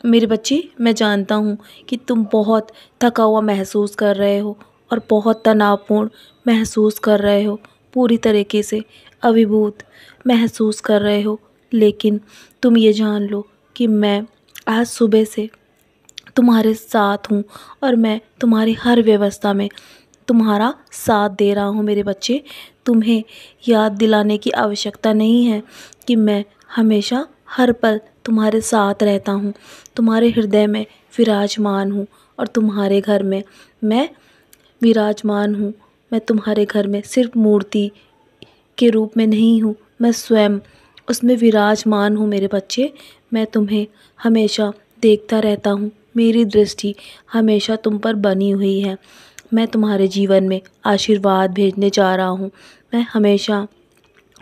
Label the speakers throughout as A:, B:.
A: मेरे बच्चे, मैं जानता हूँ कि तुम बहुत थका हुआ महसूस कर रहे हो और बहुत तनावपूर्ण महसूस कर रहे हो, पूरी तरीके से अभिभूत महसूस कर रहे हो। लेकिन तुम ये जान लो कि मैं आज सुबह से तुम्हारे साथ हूँ और मैं तुम्हारी हर व्यवस्था में तुम्हारा साथ दे रहा हूँ। मेरे बच्चे, तुम्हें याद दिलाने की आवश्यकता नहीं है कि मैं हमेशा हर पल तुम्हारे साथ रहता हूँ, तुम्हारे हृदय में विराजमान हूँ और तुम्हारे घर में मैं विराजमान हूँ। मैं तुम्हारे घर में सिर्फ मूर्ति के रूप में नहीं हूँ, मैं स्वयं उसमें विराजमान हूँ। मेरे बच्चे, मैं तुम्हें हमेशा देखता रहता हूँ, मेरी दृष्टि हमेशा तुम पर बनी हुई है। मैं तुम्हारे जीवन में आशीर्वाद भेजने जा रहा हूँ। मैं हमेशा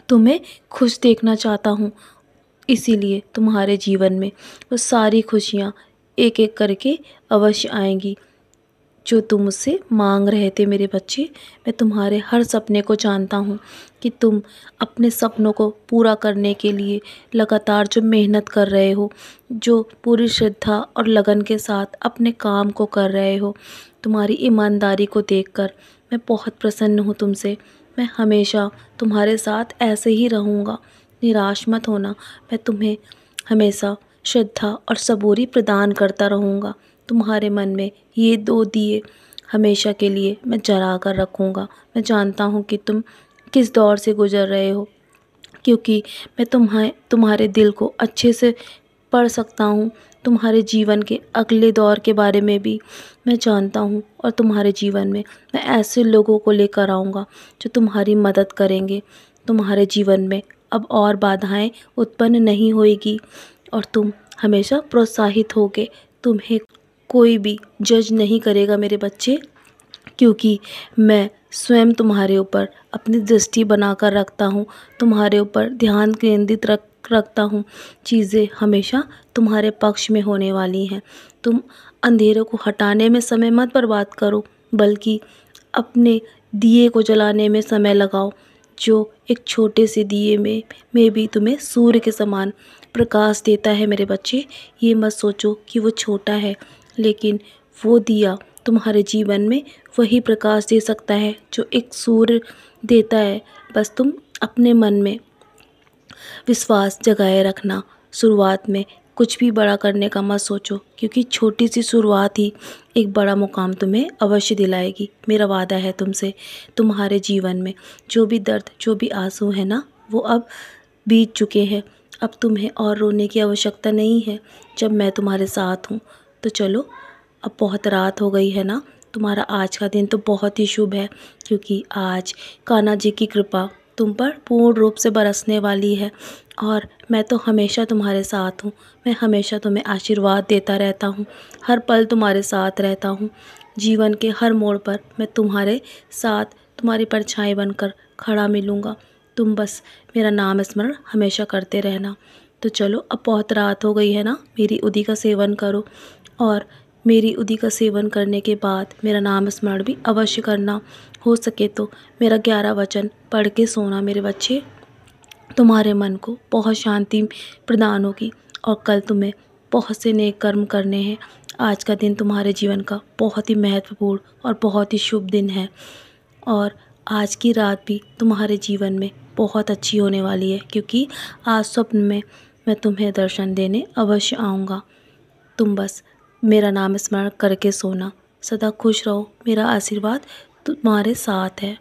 A: तुम्हें खुश देखना चाहता हूँ, इसीलिए तुम्हारे जीवन में वो सारी खुशियाँ एक एक करके अवश्य आएंगी जो तुम मुझसे मांग रहे थे। मेरे बच्चे, मैं तुम्हारे हर सपने को जानता हूँ कि तुम अपने सपनों को पूरा करने के लिए लगातार जो मेहनत कर रहे हो, जो पूरी श्रद्धा और लगन के साथ अपने काम को कर रहे हो। तुम्हारी ईमानदारी को देखकर मैं बहुत प्रसन्न हूँ तुमसे। मैं हमेशा तुम्हारे साथ ऐसे ही रहूँगा, निराश मत होना। मैं तुम्हें हमेशा श्रद्धा और सबूरी प्रदान करता रहूँगा। तुम्हारे मन में ये 2 दिए हमेशा के लिए मैं जला कर रखूँगा। मैं जानता हूँ कि तुम किस दौर से गुज़र रहे हो, क्योंकि मैं तुम्हारे दिल को अच्छे से पढ़ सकता हूँ। तुम्हारे जीवन के अगले दौर के बारे में भी मैं जानता हूँ और तुम्हारे जीवन में मैं ऐसे लोगों को लेकर आऊँगा जो तुम्हारी मदद करेंगे। तुम्हारे जीवन में अब और बाधाएं उत्पन्न नहीं होएगी और तुम हमेशा प्रोत्साहित होगे। तुम्हें कोई भी जज नहीं करेगा मेरे बच्चे, क्योंकि मैं स्वयं तुम्हारे ऊपर अपनी दृष्टि बनाकर रखता हूँ, तुम्हारे ऊपर ध्यान केंद्रित रखता हूँ। चीज़ें हमेशा तुम्हारे पक्ष में होने वाली हैं। तुम अंधेरों को हटाने में समय मत बर्बाद करो, बल्कि अपने दिए को जलाने में समय लगाओ, जो एक छोटे से दिए में भी तुम्हें सूर्य के समान प्रकाश देता है। मेरे बच्चे, ये मत सोचो कि वो छोटा है, लेकिन वो दिया तुम्हारे जीवन में वही प्रकाश दे सकता है जो एक सूर्य देता है। बस तुम अपने मन में विश्वास जगाए रखना। शुरुआत में कुछ भी बड़ा करने का मत सोचो, क्योंकि छोटी सी शुरुआत ही एक बड़ा मुकाम तुम्हें अवश्य दिलाएगी। मेरा वादा है तुमसे। तुम्हारे जीवन में जो भी दर्द, जो भी आंसू है ना, वो अब बीत चुके हैं। अब तुम्हें और रोने की आवश्यकता नहीं है, जब मैं तुम्हारे साथ हूँ। तो चलो, अब बहुत रात हो गई है ना, तुम्हारा आज का दिन तो बहुत ही शुभ है, क्योंकि आज कान्हा जी की कृपा तुम पर पूर्ण रूप से बरसने वाली है और मैं तो हमेशा तुम्हारे साथ हूँ। मैं हमेशा तुम्हें आशीर्वाद देता रहता हूँ, हर पल तुम्हारे साथ रहता हूँ। जीवन के हर मोड़ पर मैं तुम्हारे साथ, तुम्हारी परछाई बनकर खड़ा मिलूँगा। तुम बस मेरा नाम स्मरण हमेशा करते रहना। तो चलो, अब बहुत रात हो गई है ना, मेरी उदी का सेवन करो और मेरी उदी का सेवन करने के बाद मेरा नाम स्मरण भी अवश्य करना। हो सके तो मेरा 11 वचन पढ़ के सोना मेरे बच्चे। तुम्हारे मन को बहुत शांति प्रदान होगी और कल तुम्हें बहुत से नेक कर्म करने हैं। आज का दिन तुम्हारे जीवन का बहुत ही महत्वपूर्ण और बहुत ही शुभ दिन है और आज की रात भी तुम्हारे जीवन में बहुत अच्छी होने वाली है, क्योंकि आज स्वप्न में मैं तुम्हें दर्शन देने अवश्य आऊँगा। तुम बस मेरा नाम स्मरण करके सोना। सदा खुश रहो, मेरा आशीर्वाद तुम्हारे साथ है।